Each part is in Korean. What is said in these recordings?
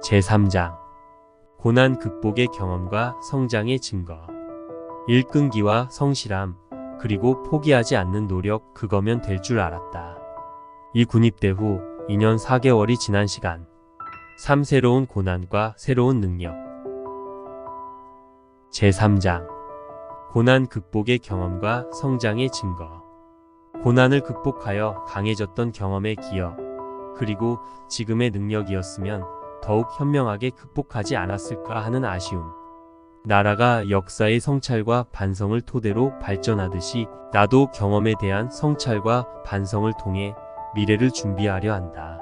제3장 고난 극복의 경험과 성장의 증거. 일끈기와 성실함, 그리고 포기하지 않는 노력, 그거면 될 줄 알았다. 이 군입대 후 2년 4개월이 지난 시간. 3. 새로운 고난과 새로운 능력. 제3장 고난 극복의 경험과 성장의 증거. 고난을 극복하여 강해졌던 경험의 기억, 그리고 지금의 능력이었으면 더욱 현명하게 극복하지 않았을까 하는 아쉬움. 나라가 역사의 성찰과 반성을 토대로 발전하듯이 나도 경험에 대한 성찰과 반성을 통해 미래를 준비하려 한다.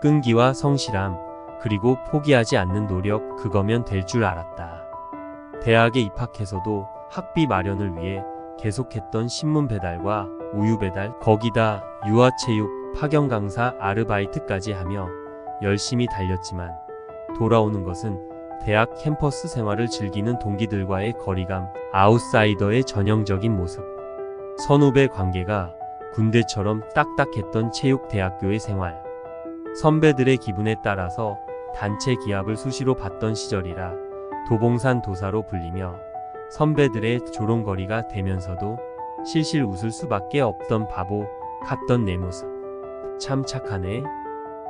끈기와 성실함, 그리고 포기하지 않는 노력, 그거면 될 줄 알았다. 대학에 입학해서도 학비 마련을 위해 계속했던 신문 배달과 우유 배달, 거기다 유아체육, 파견 강사 아르바이트까지 하며 열심히 달렸지만 돌아오는 것은 대학 캠퍼스 생활을 즐기는 동기들과의 거리감, 아웃사이더의 전형적인 모습. 선후배 관계가 군대처럼 딱딱했던 체육대학교의 생활. 선배들의 기분에 따라서 단체 기합을 수시로 받던 시절이라 도봉산 도사로 불리며 선배들의 조롱거리가 되면서도 실실 웃을 수밖에 없던 바보 같던 내 모습. 참 착하네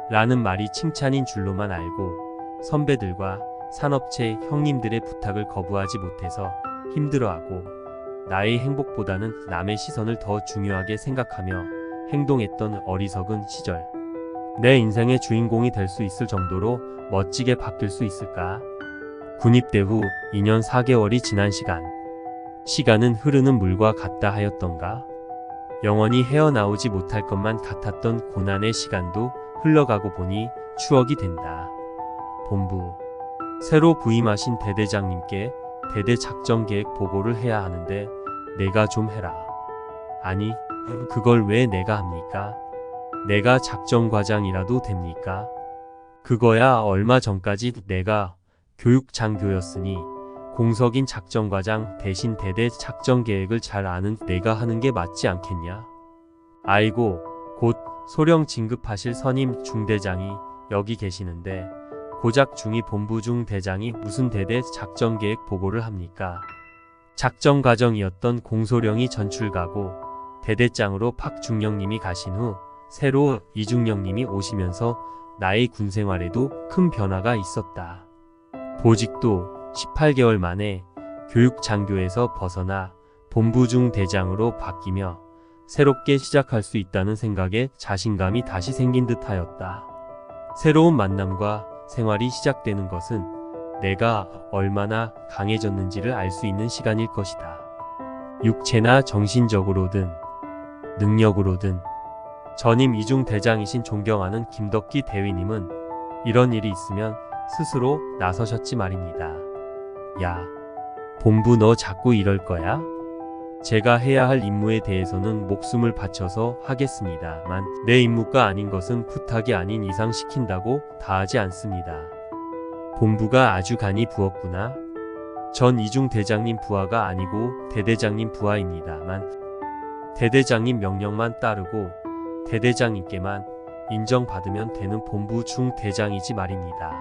라는 말이 칭찬인 줄로만 알고 선배들과 산업체 형님들의 부탁을 거부하지 못해서 힘들어하고 나의 행복보다는 남의 시선을 더 중요하게 생각하며 행동했던 어리석은 시절. 내 인생의 주인공이 될 수 있을 정도로 멋지게 바뀔 수 있을까? 군입대 후 2년 4개월이 지난 시간. 시간은 흐르는 물과 같다 하였던가? 영원히 헤어나오지 못할 것만 같았던 고난의 시간도 흘러가고 보니 추억이 된다. 본부. 새로 부임하신 대대장님께 대대 작전 계획 보고를 해야 하는데 내가 좀 해라. 아니, 그걸 왜 내가 합니까? 내가 작전과장이라도 됩니까? 그거야 얼마 전까지 내가 교육장교였으니 공석인 작전과장 대신 대대 작전 계획을 잘 아는 내가 하는 게 맞지 않겠냐? 아이고, 곧 소령 진급하실 선임 중대장이 여기 계시는데 고작 중위 본부 중 대장이 무슨 대대 작전 계획 보고를 합니까? 작전 과정이었던 공소령이 전출가고 대대장으로 박중령님이 가신 후 새로 이중령님이 오시면서 나의 군생활에도 큰 변화가 있었다. 보직도 18개월 만에 교육장교에서 벗어나 본부 중 대장으로 바뀌며 새롭게 시작할 수 있다는 생각에 자신감이 다시 생긴 듯 하였다. 새로운 만남과 생활이 시작되는 것은 내가 얼마나 강해졌는지를 알 수 있는 시간일 것이다. 육체나 정신적으로든 능력으로든. 전임 이중 대장이신 존경하는 김덕기 대위님은 이런 일이 있으면 스스로 나서셨지 말입니다. 야, 본부 너 자꾸 이럴 거야? 제가 해야 할 임무에 대해서는 목숨을 바쳐서 하겠습니다만 내 임무가 아닌 것은 부탁이 아닌 이상 시킨다고 다 하지 않습니다. 본부가 아주 간이 부었구나. 전 이중 대장님 부하가 아니고 대대장님 부하입니다만 대대장님 명령만 따르고 대대장님께만 인정받으면 되는 본부 중 대장이지 말입니다.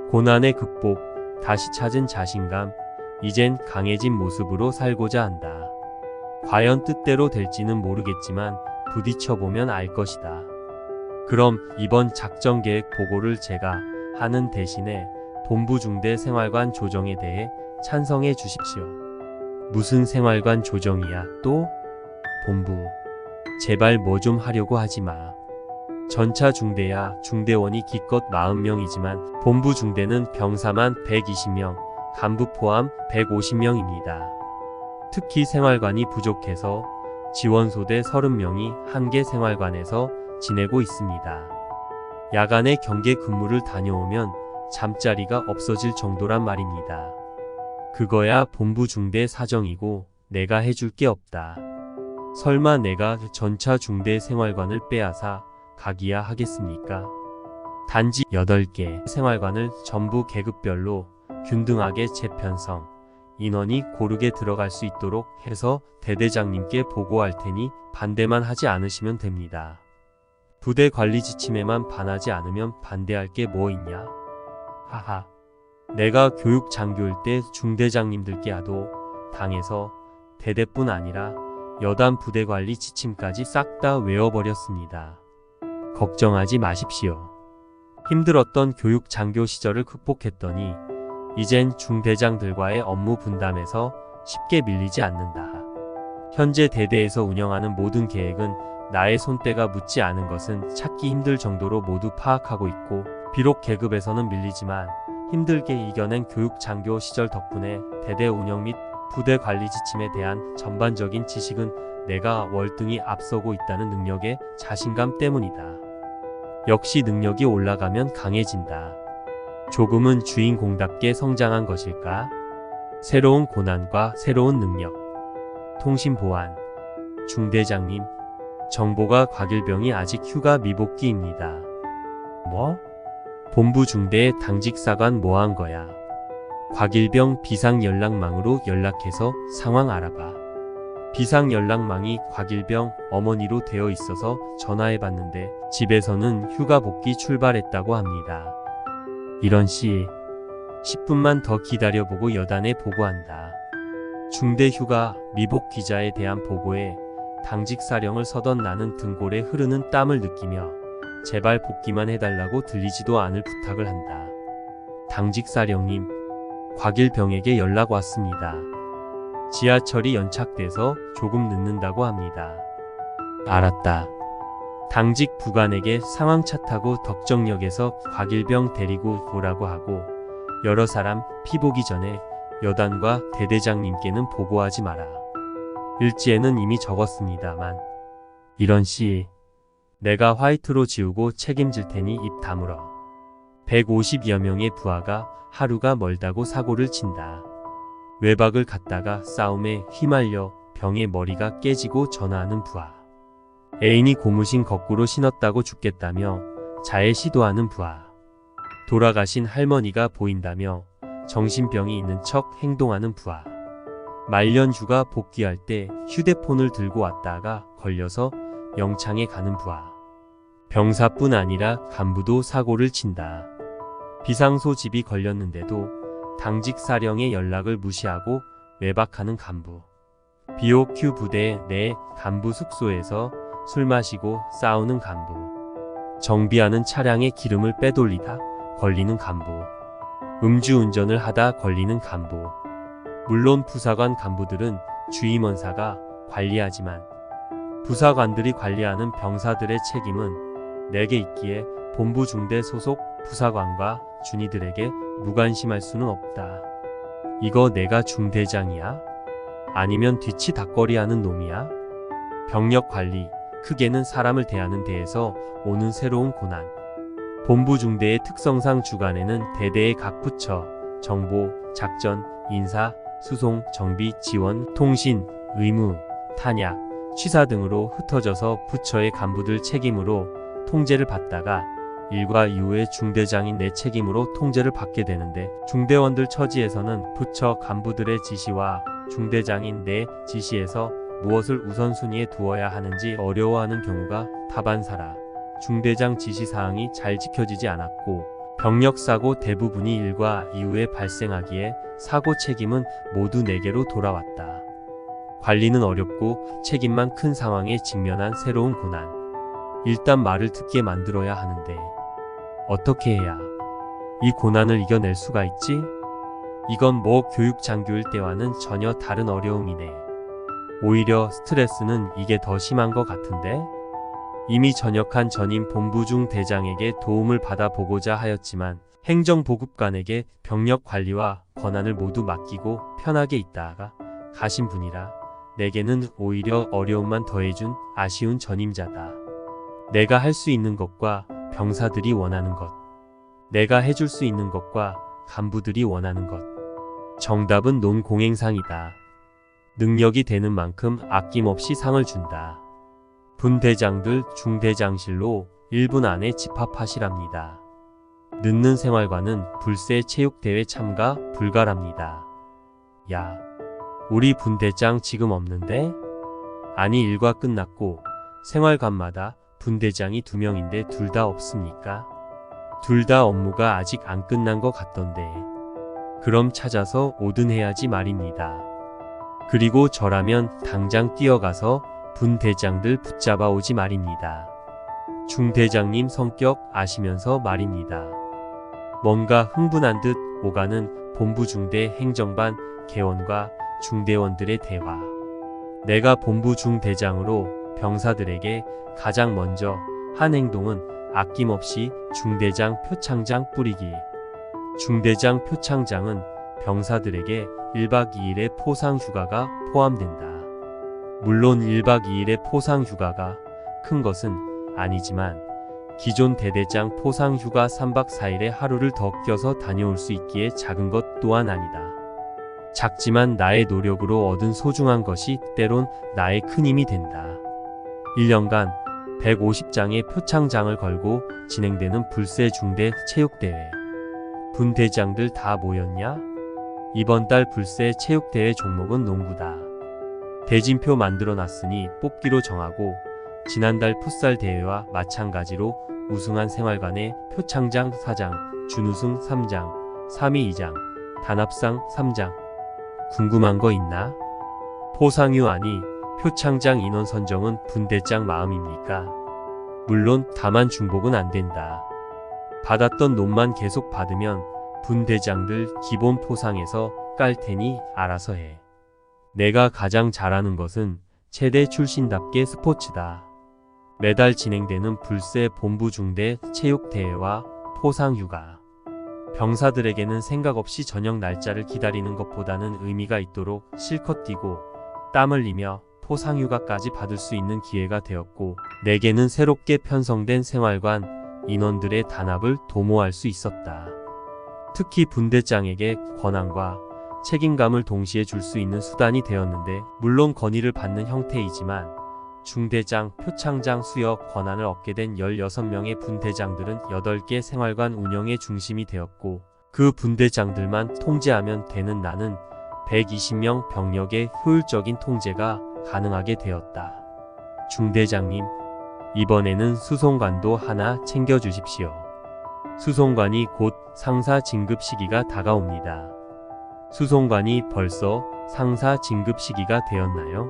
고난의 극복, 다시 찾은 자신감, 이젠 강해진 모습으로 살고자 한다. 과연 뜻대로 될지는 모르겠지만 부딪혀보면 알 것이다. 그럼 이번 작전 계획 보고를 제가 하는 대신에 본부 중대 생활관 조정에 대해 찬성해 주십시오. 무슨 생활관 조정이야 또? 본부. 제발 뭐 좀 하려고 하지 마. 전차 중대야 중대원이 기껏 40명이지만 본부 중대는 병사만 120명, 간부 포함 150명입니다. 특히 생활관이 부족해서 지원소대 30명이 한 개 생활관에서 지내고 있습니다. 야간에 경계 근무를 다녀오면 잠자리가 없어질 정도란 말입니다. 그거야 본부 중대 사정이고 내가 해줄 게 없다. 설마 내가 전차 중대 생활관을 빼앗아 가기야 하겠습니까? 단지 8개 생활관을 전부 계급별로 균등하게 재편성, 인원이 고르게 들어갈 수 있도록 해서 대대장님께 보고할 테니 반대만 하지 않으시면 됩니다. 부대 관리 지침에만 반하지 않으면 반대할 게 뭐 있냐? 하하. 내가 교육 장교일 때 중대장님들께 하도 당에서 대대뿐 아니라 여단 부대 관리 지침까지 싹 다 외워버렸습니다. 걱정하지 마십시오. 힘들었던 교육 장교 시절을 극복했더니 이젠 중대장들과의 업무 분담에서 쉽게 밀리지 않는다. 현재 대대에서 운영하는 모든 계획은 나의 손때가 묻지 않은 것은 찾기 힘들 정도로 모두 파악하고 있고, 비록 계급에서는 밀리지만 힘들게 이겨낸 교육 장교 시절 덕분에 대대 운영 및 부대 관리 지침에 대한 전반적인 지식은 내가 월등히 앞서고 있다는 능력의 자신감 때문이다. 역시 능력이 올라가면 강해진다. 조금은 주인공답게 성장한 것일까? 새로운 고난과 새로운 능력. 통신 보안. 중대장님, 정보가 곽일병이 아직 휴가 미복귀입니다. 뭐? 본부 중대에 당직 사관 뭐한 거야? 곽일병 비상연락망으로 연락해서 상황 알아봐. 비상연락망이 곽일병 어머니로 되어 있어서 전화해봤는데 집에서는 휴가 복귀 출발했다고 합니다. 이런 시 10분만 더 기다려보고 여단에 보고한다. 중대 휴가 미복 기자에 대한 보고에 당직 사령을 서던 나는 등골에 흐르는 땀을 느끼며 제발 복귀만 해달라고 들리지도 않을 부탁을 한다. 당직 사령님, 곽일병에게 연락 왔습니다. 지하철이 연착돼서 조금 늦는다고 합니다. 알았다. 당직 부관에게 상황차 타고 덕정역에서 곽일병 데리고 오라고 하고 여러 사람 피보기 전에 여단과 대대장님께는 보고하지 마라. 일지에는 이미 적었습니다만 이런 시 내가 화이트로 지우고 책임질 테니 입 다물어. 150여 명의 부하가 하루가 멀다고 사고를 친다. 외박을 갔다가 싸움에 휘말려 병에 머리가 깨지고 전화하는 부하. 애인이 고무신 거꾸로 신었다고 죽겠다며 자해 시도하는 부하. 돌아가신 할머니가 보인다며 정신병이 있는 척 행동하는 부하. 말년휴가 복귀할 때 휴대폰을 들고 왔다가 걸려서 영창에 가는 부하. 병사뿐 아니라 간부도 사고를 친다. 비상소집이 걸렸는데도 당직 사령의 연락을 무시하고 외박하는 간부. BOQ 부대 내 간부 숙소에서 술 마시고 싸우는 간부. 정비하는 차량에 기름을 빼돌리다 걸리는 간부. 음주운전을 하다 걸리는 간부. 물론 부사관 간부들은 주임원사가 관리하지만 부사관들이 관리하는 병사들의 책임은 내게 있기에 본부 중대 소속 부사관과 준이들에게 무관심할 수는 없다. 이거 내가 중대장이야? 아니면 뒤치 닭거리 하는 놈이야? 병력 관리, 크게는 사람을 대하는 데에서 오는 새로운 고난. 본부 중대의 특성상 주간에는 대대의 각 부처, 정보, 작전, 인사, 수송, 정비, 지원, 통신, 의무, 탄약, 취사 등으로 흩어져서 부처의 간부들 책임으로 통제를 받다가 일과 이후에 중대장인 내 책임으로 통제를 받게 되는데, 중대원들 처지에서는 부처 간부들의 지시와 중대장인 내 지시에서 무엇을 우선순위에 두어야 하는지 어려워하는 경우가 다반사라 중대장 지시사항이 잘 지켜지지 않았고, 병력사고 대부분이 일과 이후에 발생하기에 사고 책임은 모두 내게로 돌아왔다. 관리는 어렵고 책임만 큰 상황에 직면한 새로운 고난. 일단 말을 듣게 만들어야 하는데 어떻게 해야 이 고난을 이겨낼 수가 있지? 이건 뭐 교육 장교일 때와는 전혀 다른 어려움이네. 오히려 스트레스는 이게 더 심한 것 같은데? 이미 전역한 전임 본부중 대장에게 도움을 받아보고자 하였지만 행정보급관에게 병력 관리와 권한을 모두 맡기고 편하게 있다가 가신 분이라 내게는 오히려 어려움만 더해준 아쉬운 전임자다. 내가 할 수 있는 것과 병사들이 원하는 것, 내가 해줄 수 있는 것과 간부들이 원하는 것. 정답은 논공행상이다. 능력이 되는 만큼 아낌없이 상을 준다. 분대장들 중대장실로 1분 안에 집합하시랍니다. 늦는 생활관은 불새 체육대회 참가 불가랍니다. 야, 우리 분대장 지금 없는데? 아니, 일과 끝났고 생활관마다 분대장이 2명인데 둘 다 없습니까? 둘 다 업무가 아직 안 끝난 것 같던데. 그럼 찾아서 오든 해야지 말입니다. 그리고 저라면 당장 뛰어가서 분대장들 붙잡아 오지 말입니다. 중대장님 성격 아시면서 말입니다. 뭔가 흥분한 듯 오가는 본부 중대 행정반 개원과 중대원들의 대화. 내가 본부 중대장으로 병사들에게 가장 먼저 한 행동은 아낌없이 중대장 표창장 뿌리기. 중대장 표창장은 병사들에게 1박 2일의 포상 휴가가 포함된다. 물론 1박 2일의 포상 휴가가 큰 것은 아니지만 기존 대대장 포상 휴가 3박 4일에 하루를 더 껴서 다녀올 수 있기에 작은 것 또한 아니다. 작지만 나의 노력으로 얻은 소중한 것이 때론 나의 큰 힘이 된다. 1년간 150장의 표창장을 걸고 진행되는 불세 중대 체육대회. 분대장들 다 모였냐? 이번 달 불세 체육대회 종목은 농구다. 대진표 만들어놨으니 뽑기로 정하고 지난달 풋살 대회와 마찬가지로 우승한 생활관에 표창장 4장, 준우승 3장, 3위 2장, 단합상 3장. 궁금한 거 있나? 포상휴 아니 표창장 인원 선정은 분대장 마음입니까? 물론 다만 중복은 안 된다. 받았던 놈만 계속 받으면 분대장들 기본 포상에서 깔 테니 알아서 해. 내가 가장 잘하는 것은 체대 출신답게 스포츠다. 매달 진행되는 불세 본부 중대 체육대회와 포상휴가. 병사들에게는 생각 없이 저녁 날짜를 기다리는 것보다는 의미가 있도록 실컷 뛰고 땀 흘리며 포상휴가까지 받을 수 있는 기회가 되었고, 내게는 새롭게 편성된 생활관 인원들의 단합을 도모할 수 있었다. 특히 분대장에게 권한과 책임감을 동시에 줄 수 있는 수단이 되었는데, 물론 건의를 받는 형태이지만 중대장, 표창장 수여 권한을 얻게 된 16명의 분대장들은 8개 생활관 운영의 중심이 되었고, 그 분대장들만 통제하면 되는 나는 120명 병력의 효율적인 통제가 가능하게 되었다. 중대장님, 이번에는 수송관도 하나 챙겨주십시오. 수송관이 곧 상사 진급 시기가 다가옵니다. 수송관이 벌써 상사 진급 시기가 되었나요?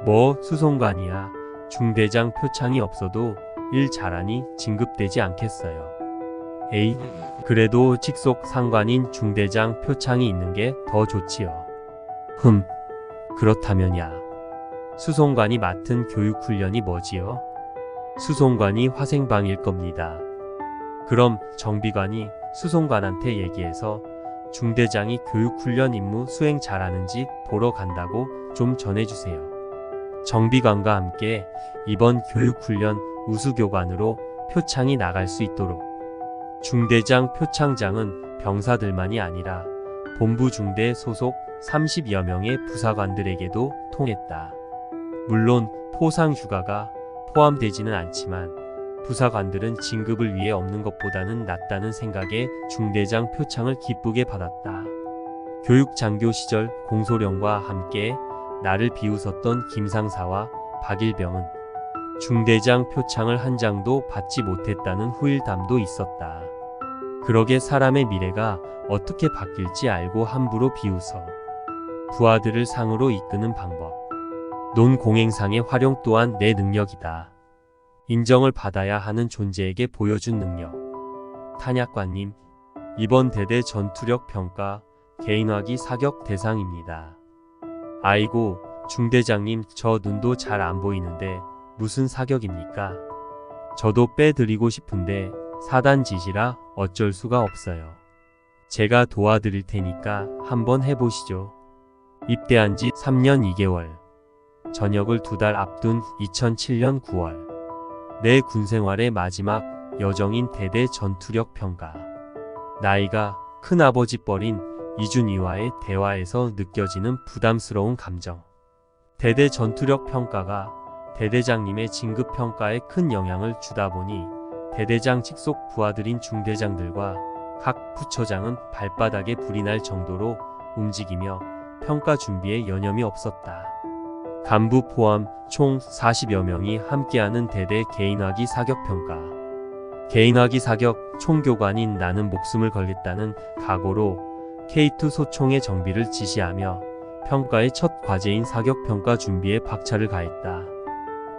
뭐 수송관이야. 중대장 표창이 없어도 일 잘하니 진급되지 않겠어요. 에이, 그래도 직속 상관인 중대장 표창이 있는 게 더 좋지요. 그렇다면야. 수송관이 맡은 교육훈련이 뭐지요? 수송관이 화생방일 겁니다. 그럼 정비관이 수송관한테 얘기해서 중대장이 교육훈련 임무 수행 잘하는지 보러 간다고 좀 전해주세요. 정비관과 함께 이번 교육훈련 우수교관으로 표창이 나갈 수 있도록. 중대장 표창장은 병사들만이 아니라 본부 중대 소속 30여 명의 부사관들에게도 통했다. 물론 포상 휴가가 포함되지는 않지만 부사관들은 진급을 위해 없는 것보다는 낫다는 생각에 중대장 표창을 기쁘게 받았다. 교육장교 시절 공소령과 함께 나를 비웃었던 김상사와 박일병은 중대장 표창을 한 장도 받지 못했다는 후일담도 있었다. 그러게 사람의 미래가 어떻게 바뀔지 알고 함부로 비웃어. 부하들을 상으로 이끄는 방법. 논공행상의 활용 또한 내 능력이다. 인정을 받아야 하는 존재에게 보여준 능력. 탄약관님, 이번 대대 전투력 평가 개인화기 사격 대상입니다. 아이고, 중대장님, 저 눈도 잘 안 보이는데 무슨 사격입니까? 저도 빼드리고 싶은데 사단 지시라 어쩔 수가 없어요. 제가 도와드릴 테니까 한번 해보시죠. 입대한 지 3년 2개월. 전역을 2달 앞둔 2007년 9월. 내 군생활의 마지막 여정인 대대 전투력 평가. 나이가 큰아버지 뻘인 이준이와의 대화에서 느껴지는 부담스러운 감정. 대대 전투력 평가가 대대장님의 진급 평가에 큰 영향을 주다 보니 대대장 직속 부하들인 중대장들과 각 부처장은 발바닥에 불이 날 정도로 움직이며 평가 준비에 여념이 없었다. 간부 포함 총 40여 명이 함께하는 대대 개인화기 사격평가. 개인화기 사격 총교관인 나는 목숨을 걸겠다는 각오로 K2 소총의 정비를 지시하며 평가의 첫 과제인 사격 평가 준비에 박차를 가했다.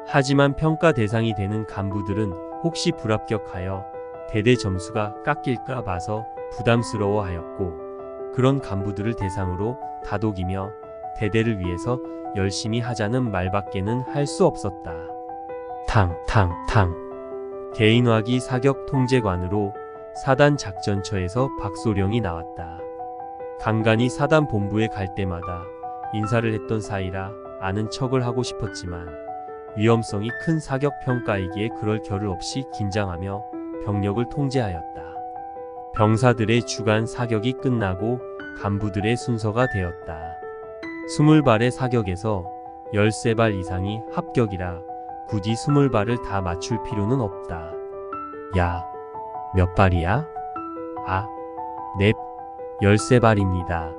하지만 평가 대상이 되는 간부들은 혹시 불합격하여 대대 점수가 깎일까 봐서 부담스러워하였고, 그런 간부들을 대상으로 다독이며 대대를 위해서 열심히 하자는 말밖에는 할 수 없었다. 개인화기 사격 통제관으로 사단 작전처에서 박소령이 나왔다. 간간히 사단 본부에 갈 때마다 인사를 했던 사이라 아는 척을 하고 싶었지만 위험성이 큰 사격 평가이기에 그럴 겨를 없이 긴장하며 병력을 통제하였다. 병사들의 주간 사격이 끝나고 간부들의 순서가 되었다. 20발의 사격에서 13발 이상이 합격이라 굳이 20발을 다 맞출 필요는 없다. 야, 몇 발이야? 아, 넵, 13발입니다.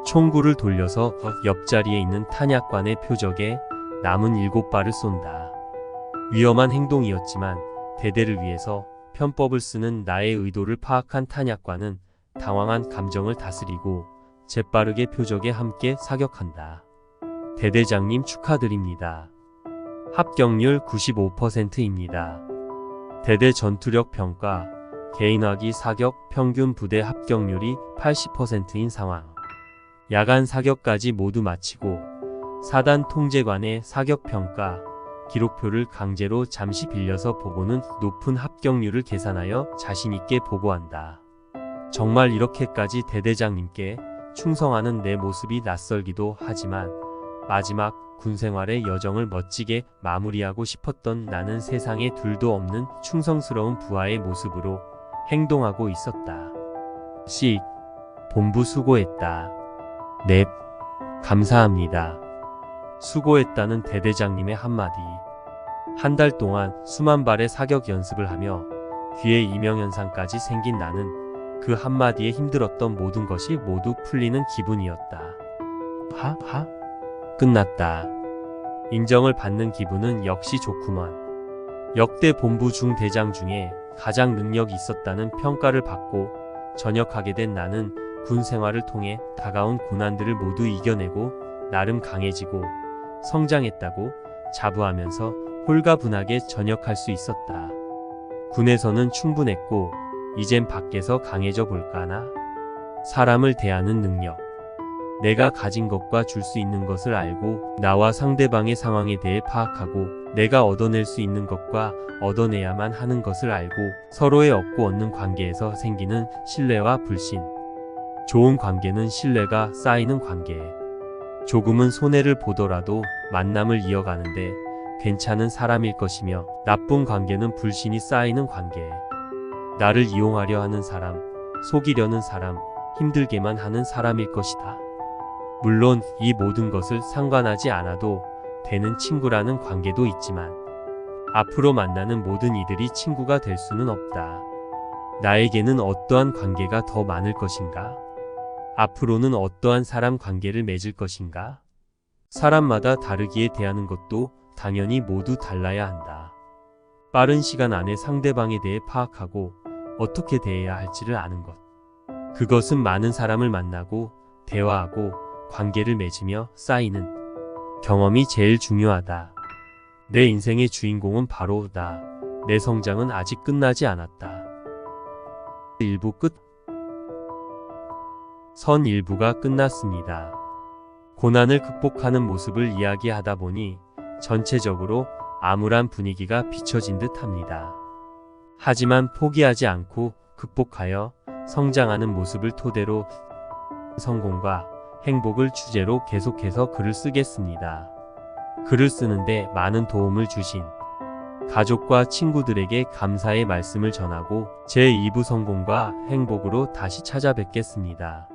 총구를 돌려서 옆자리에 있는 탄약관의 표적에 남은 7발을 쏜다. 위험한 행동이었지만 대대를 위해서 편법을 쓰는 나의 의도를 파악한 탄약관은 당황한 감정을 다스리고 재빠르게 표적에 함께 사격한다. 대대장님 축하드립니다. 합격률 95%입니다. 대대 전투력 평가, 개인화기 사격 평균 부대 합격률이 80%인 상황. 야간 사격까지 모두 마치고 사단 통제관의 사격 평가 기록표를 강제로 잠시 빌려서 보고는 높은 합격률을 계산하여 자신있게 보고한다. 정말 이렇게까지 대대장님께 충성하는 내 모습이 낯설기도 하지만 마지막 군생활의 여정을 멋지게 마무리하고 싶었던 나는 세상에 둘도 없는 충성스러운 부하의 모습으로 행동하고 있었다. 본부 수고했다. 넵, 감사합니다. 수고했다는 대대장님의 한마디. 한 달 동안 수만 발의 사격 연습을 하며 귀에 이명현상까지 생긴 나는 그 한마디에 힘들었던 모든 것이 모두 풀리는 기분이었다. 끝났다. 인정을 받는 기분은 역시 좋구먼. 역대 본부 중대장 중에 가장 능력이 있었다는 평가를 받고 전역하게 된 나는 군 생활을 통해 다가온 고난들을 모두 이겨내고 나름 강해지고 성장했다고 자부하면서 홀가분하게 전역할 수 있었다. 군에서는 충분했고 이젠 밖에서 강해져 볼까나? 사람을 대하는 능력. 내가 가진 것과 줄 수 있는 것을 알고 나와 상대방의 상황에 대해 파악하고 내가 얻어낼 수 있는 것과 얻어내야만 하는 것을 알고 서로의 얻고 얻는 관계에서 생기는 신뢰와 불신. 좋은 관계는 신뢰가 쌓이는 관계. 조금은 손해를 보더라도 만남을 이어가는데 괜찮은 사람일 것이며 나쁜 관계는 불신이 쌓이는 관계. 나를 이용하려 하는 사람, 속이려는 사람, 힘들게만 하는 사람일 것이다. 물론 이 모든 것을 상관하지 않아도 되는 친구라는 관계도 있지만 앞으로 만나는 모든 이들이 친구가 될 수는 없다. 나에게는 어떠한 관계가 더 많을 것인가? 앞으로는 어떠한 사람 관계를 맺을 것인가? 사람마다 다르기에 대하는 것도 당연히 모두 달라야 한다. 빠른 시간 안에 상대방에 대해 파악하고 어떻게 대해야 할지를 아는 것. 그것은 많은 사람을 만나고 대화하고 관계를 맺으며 쌓이는 경험이 제일 중요하다. 내 인생의 주인공은 바로 나. 내 성장은 아직 끝나지 않았다. 1부 끝. 선 1부가 끝났습니다. 고난을 극복하는 모습을 이야기하다 보니 전체적으로 암울한 분위기가 비춰진 듯 합니다. 하지만 포기하지 않고 극복하여 성장하는 모습을 토대로 성공과 행복을 주제로 계속해서 글을 쓰겠습니다. 글을 쓰는데 많은 도움을 주신 가족과 친구들에게 감사의 말씀을 전하고 제2부 성공과 행복으로 다시 찾아뵙겠습니다.